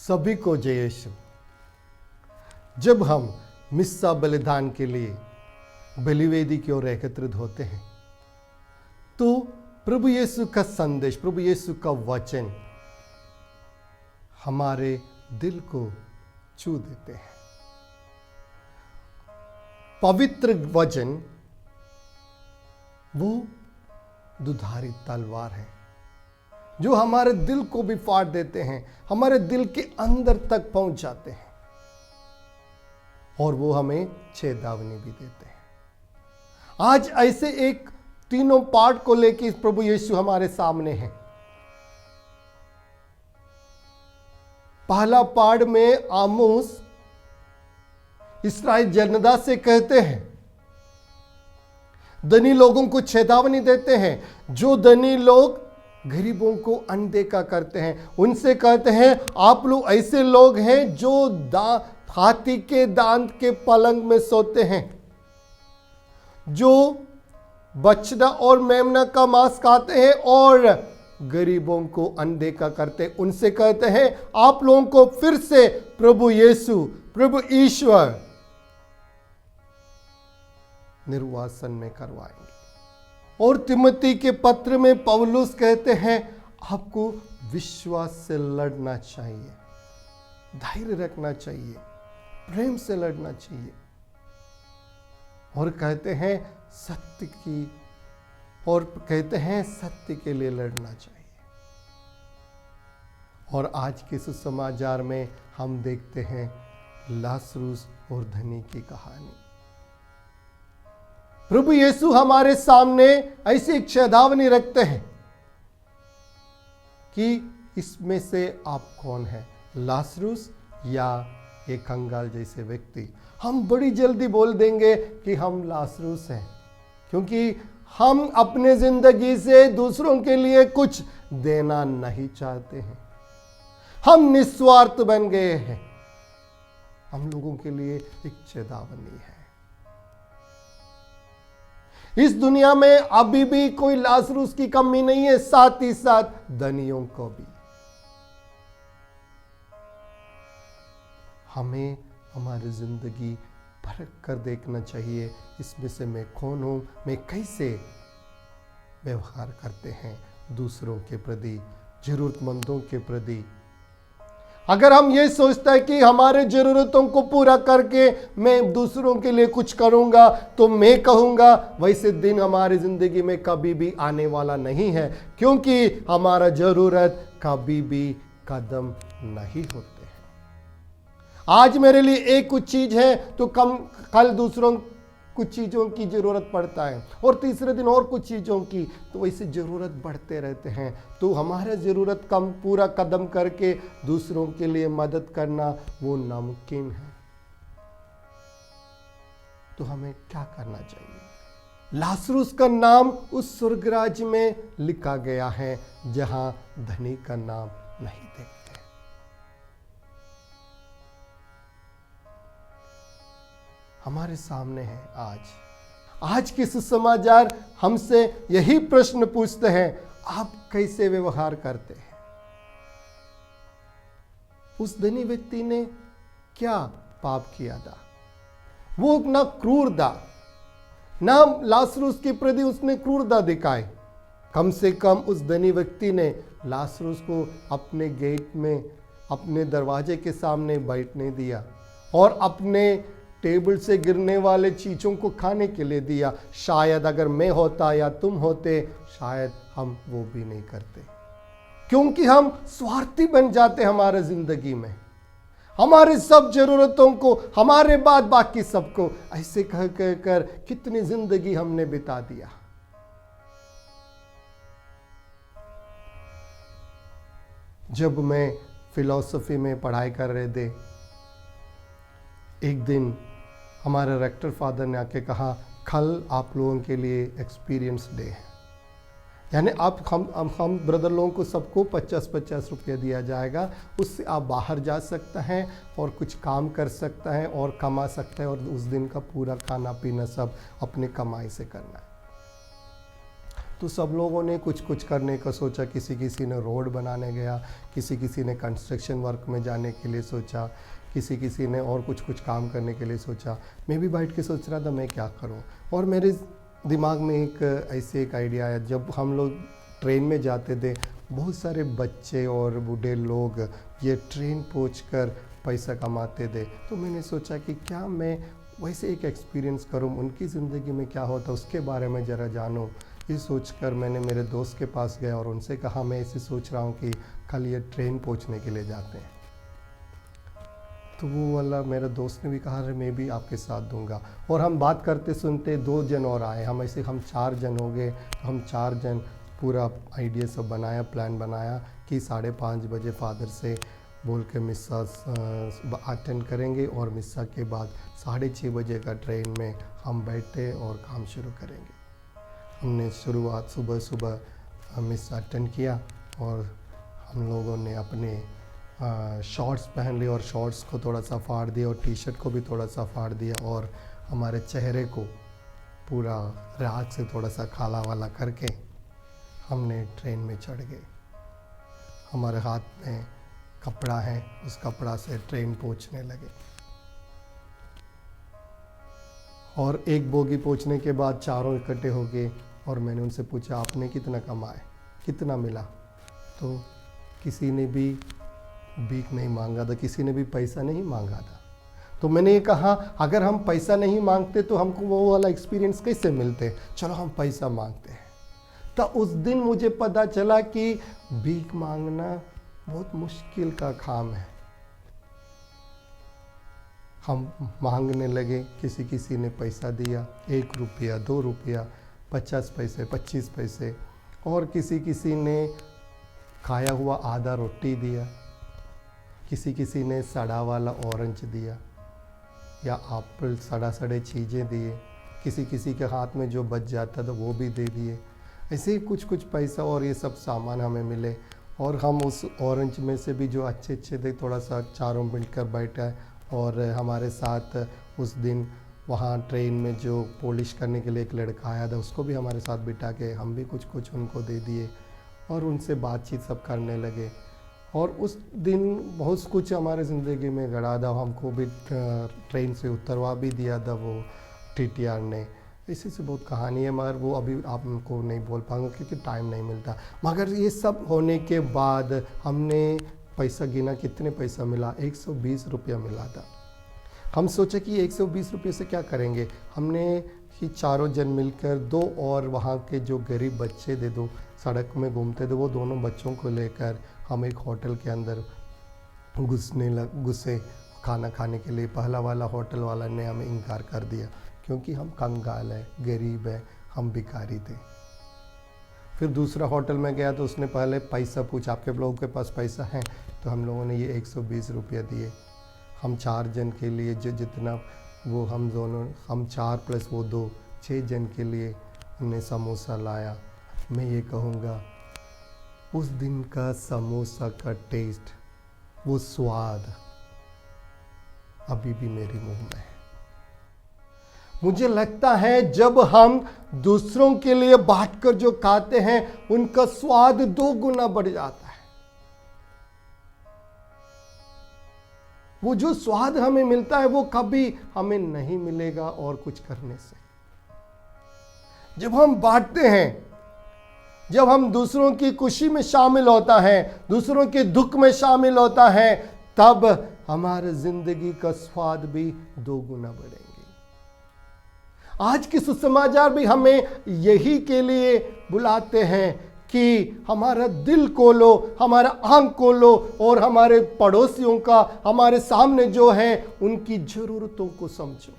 सभी को जय यीशु। जब हम मिस्सा बलिदान के लिए बलिवेदी की ओर एकत्रित होते हैं तो प्रभु यीशु का संदेश, प्रभु यीशु का वचन हमारे दिल को छू देते हैं। पवित्र वचन वो दुधारी तलवार है जो हमारे दिल को भी फाड़ देते हैं, हमारे दिल के अंदर तक पहुंच जाते हैं और वो हमें चेतावनी भी देते हैं। आज ऐसे एक तीनों पार्ट को लेकर प्रभु यीशु हमारे सामने है। पहला पार्ट में आमोस इस्राएल जनता से कहते हैं, धनी लोगों को चेतावनी देते हैं। जो धनी लोग गरीबों को अनदेखा करते हैं, उनसे कहते हैं आप लोग ऐसे लोग हैं जो हाथी के दांत के पलंग में सोते हैं, जो बछड़ा और मेमना का मांस खाते हैं और गरीबों को अनदेखा करते हैं। उनसे कहते हैं आप लोगों को फिर से प्रभु यीशु, प्रभु ईश्वर निर्वासन में करवाएंगे। और तिमोथी के पत्र में पौलुस कहते हैं आपको विश्वास से लड़ना चाहिए, धैर्य रखना चाहिए, प्रेम से लड़ना चाहिए और कहते हैं सत्य के लिए लड़ना चाहिए। और आज के सुसमाचार में हम देखते हैं लाजरुस और धनी की कहानी। प्रभु यीशु हमारे सामने ऐसी एक चेतावनी रखते हैं कि इसमें से आप कौन है, लाजरुस या एक कंगाल जैसे व्यक्ति। हम बड़ी जल्दी बोल देंगे कि हम लाजरुस हैं, क्योंकि हम अपने जिंदगी से दूसरों के लिए कुछ देना नहीं चाहते हैं। हम निस्वार्थ बन गए हैं। हम लोगों के लिए एक चेतावनी है। इस दुनिया में अभी भी कोई लाजरुस की कमी नहीं है, साथ ही साथ धनियों को भी। हमें हमारी जिंदगी परख कर देखना चाहिए, इसमें से मैं कौन हूं, मैं कैसे व्यवहार करते हैं दूसरों के प्रति, जरूरतमंदों के प्रति। अगर हम ये सोचते हैं कि हमारे जरूरतों को पूरा करके मैं दूसरों के लिए कुछ करूंगा तो मैं कहूंगा, वैसे दिन हमारी जिंदगी में कभी भी आने वाला नहीं है, क्योंकि हमारा जरूरत कभी भी कदम नहीं होते हैं। आज मेरे लिए एक कुछ चीज है तो कल दूसरों कुछ चीजों की जरूरत पड़ता है और तीसरे दिन और कुछ चीजों की, तो वैसे जरूरत बढ़ते रहते हैं। तो हमारा जरूरत कम पूरा कदम करके दूसरों के लिए मदद करना वो नामुमकिन है। तो हमें क्या करना चाहिए? लाजरुस का नाम उस स्वर्गराज में लिखा गया है जहां धनी का नाम नहीं देखते। हमारे सामने है आज के सुसमाचार हमसे यही प्रश्न पूछते हैं, आप कैसे व्यवहार करते हैं? उस धनी व्यक्ति ने क्या पाप किया था? वो ना क्रूर था, ना लाजरुस के प्रति उसने क्रूरता दिखाई। कम से कम उस धनी व्यक्ति ने लाजरुस को अपने गेट में, अपने दरवाजे के सामने बैठने दिया और अपने टेबल से गिरने वाले चीजों को खाने के लिए दिया। शायद अगर मैं होता या तुम होते, शायद हम वो भी नहीं करते, क्योंकि हम स्वार्थी बन जाते हमारे जिंदगी में। हमारे सब जरूरतों को, हमारे बाद बाकी सबको, ऐसे कह कर कितनी जिंदगी हमने बिता दिया। जब मैं फिलॉसफी में पढ़ाई कर रहे थे, एक दिन हमारे रेक्टर फादर ने आके कहा कल आप लोगों के लिए एक्सपीरियंस डे है, यानी आप हम ब्रदर लोगों को सबको 50-50 रुपया दिया जाएगा, उससे आप बाहर जा सकते हैं और कुछ काम कर सकते हैं और कमा सकते हैं और उस दिन का पूरा खाना पीना सब अपनी कमाई से करना है। तो सब लोगों ने कुछ कुछ करने का सोचा। किसी किसी ने रोड बनाने गया, किसी किसी ने कंस्ट्रक्शन वर्क में जाने के लिए सोचा, किसी किसी ने और कुछ कुछ काम करने के लिए सोचा। मैं भी बैठ के सोच रहा था मैं क्या करूं। और मेरे दिमाग में एक आइडिया आया। जब हम लोग ट्रेन में जाते थे, बहुत सारे बच्चे और बूढ़े लोग ये ट्रेन पहुंचकर पैसा कमाते थे। तो मैंने सोचा कि क्या मैं वैसे एक एक्सपीरियंस करूं, उनकी ज़िंदगी में क्या होता उसके बारे में ज़रा जानूं। ये सोचकर मैंने मेरे दोस्त के पास गया और उनसे कहा मैं ऐसे सोच रहा हूं कि कल ये ट्रेन पहुंचने के लिए जाते हैं। तो वो वाला मेरा दोस्त ने भी कहा अरे मैं भी आपके साथ दूंगा। और हम बात करते सुनते 2 जन और आए। हम 4 जन हो गए। तो हम 4 जन पूरा आइडिया सब बनाया, प्लान बनाया कि 5:30 बजे फादर से बोल के मिस्सा अटेंड करेंगे और मिस्सा के बाद 6:30 बजे का ट्रेन में हम बैठे और काम शुरू करेंगे। हमने शुरुआत सुबह मिस्सा अटेंड किया और हम लोगों ने अपने शॉर्ट्स पहन लिए और शॉर्ट्स को थोड़ा सा फाड़ दिया और टी-शर्ट को भी थोड़ा सा फाड़ दिया और हमारे चेहरे को पूरा राख से थोड़ा सा काला वाला करके हमने ट्रेन में चढ़ गए। हमारे हाथ में कपड़ा है, उस कपड़ा से ट्रेन पहुंचने लगे। और एक बोगी पहुंचने के बाद चारों इकट्ठे हो गए और मैंने उनसे पूछा आपने कितना कमाए, कितना मिला। तो किसी ने भी भीख नहीं मांगा था, किसी ने भी पैसा नहीं मांगा था। तो मैंने ये कहा अगर हम पैसा नहीं मांगते तो हमको वो वाला एक्सपीरियंस कैसे मिलते, चलो हम पैसा मांगते हैं। तो उस दिन मुझे पता चला कि भीख मांगना बहुत मुश्किल का काम है। हम मांगने लगे, किसी किसी ने पैसा दिया, 1 रुपया, 2 रुपया, 50 पैसे, 25 पैसे, और किसी किसी ने खाया हुआ आधा रोटी दिया, किसी किसी ने सड़ा वाला ऑरेंज दिया या एप्पल, सड़े चीज़ें दिए, किसी किसी के हाथ में जो बच जाता था वो भी दे दिए। ऐसे ही कुछ कुछ पैसा और ये सब सामान हमें मिले। और हम उस ऑरेंज में से भी जो अच्छे थे थोड़ा सा चारों मिलकर बैठा। और हमारे साथ उस दिन वहाँ ट्रेन में जो पॉलिश करने के लिए एक लड़का आया था उसको भी हमारे साथ बिठा के हम भी कुछ कुछ उनको दे दिए और उनसे बातचीत सब करने लगे। और उस दिन बहुत कुछ हमारे ज़िंदगी में गड़ा था। हमको भी ट्रेन से उतरवा भी दिया था वो TTR ने। इसी से बहुत कहानी है मगर वो अभी आपको नहीं बोल पाऊंगा क्योंकि टाइम नहीं मिलता। मगर ये सब होने के बाद हमने पैसा गिना, कितने पैसा मिला, 120 रुपया मिला था। हम सोचे कि 120 रुपये से क्या करेंगे। हमने ही चारों जन मिलकर 2 और वहाँ के जो गरीब बच्चे थे, 2 सड़क में घूमते थे, वो दोनों बच्चों को लेकर हम एक होटल के अंदर घुसे खाना खाने के लिए। पहला वाला होटल वाला ने हमें इनकार कर दिया क्योंकि हम कंगाल है, गरीब है, हम भिखारी थे। फिर दूसरा होटल में गया तो उसने पहले पैसा पूछा आपके लोगों के पास पैसा है। तो हम लोगों ने ये 120 रुपया दिए। हम 4 जन के लिए जो जितना वो हम दोनों, हम 4 प्लस वो 2, 6 जन के लिए हमने समोसा लाया। मैं ये कहूँगा उस दिन का समोसा का टेस्ट, वो स्वाद अभी भी मेरे मुंह में है। मुझे लगता है जब हम दूसरों के लिए बांटकर जो खाते हैं उनका स्वाद 2 गुना बढ़ जाता है। वो जो स्वाद हमें मिलता है वो कभी हमें नहीं मिलेगा और कुछ करने से। जब हम बांटते हैं, जब हम दूसरों की खुशी में शामिल होता है, दूसरों के दुख में शामिल होता है, तब हमारे जिंदगी का स्वाद भी 2 गुना बढ़ेंगे। आज के सुसमाचार भी हमें यही के लिए बुलाते हैं कि हमारा दिल खोलो, हमारा आंख खोलो और हमारे पड़ोसियों का, हमारे सामने जो है उनकी जरूरतों को समझो।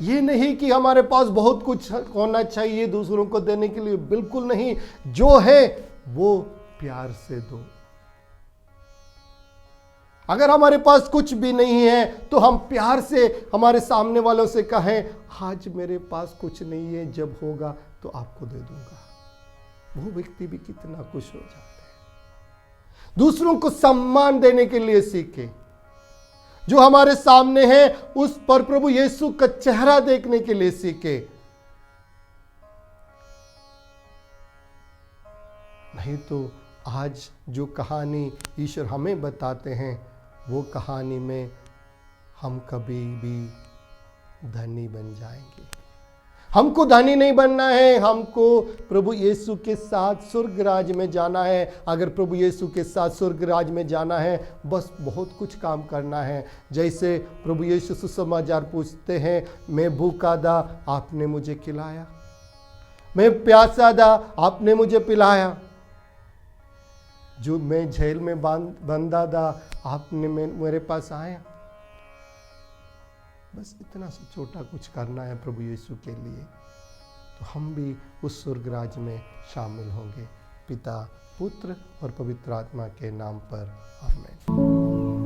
ये नहीं कि हमारे पास बहुत कुछ होना चाहिए दूसरों को देने के लिए, बिल्कुल नहीं। जो है वो प्यार से दो। अगर हमारे पास कुछ भी नहीं है तो हम प्यार से हमारे सामने वालों से कहें आज मेरे पास कुछ नहीं है, जब होगा तो आपको दे दूंगा। वो व्यक्ति भी कितना खुश हो जाता है। दूसरों को सम्मान देने के लिए सीखें। जो हमारे सामने है उस पर प्रभु यीशु का चेहरा देखने के लिए सीखे। नहीं तो आज जो कहानी ईश्वर हमें बताते हैं वो कहानी में हम कभी भी धनी बन जाएंगे। हमको धनी नहीं बनना है, हमको प्रभु यीशु के साथ स्वर्ग राज में जाना है। अगर प्रभु यीशु के साथ स्वर्ग राज में जाना है बस बहुत कुछ काम करना है। जैसे प्रभु यीशु सुसमाचार पूछते हैं, मैं भूखा था आपने मुझे खिलाया, मैं प्यासा था आपने मुझे पिलाया, जो मैं जेल में बंदा था आपने मेरे पास आया। बस इतना सा छोटा कुछ करना है प्रभु यीशु के लिए, तो हम भी उस स्वर्ग राज में शामिल होंगे। पिता, पुत्र और पवित्र आत्मा के नाम पर आमीन।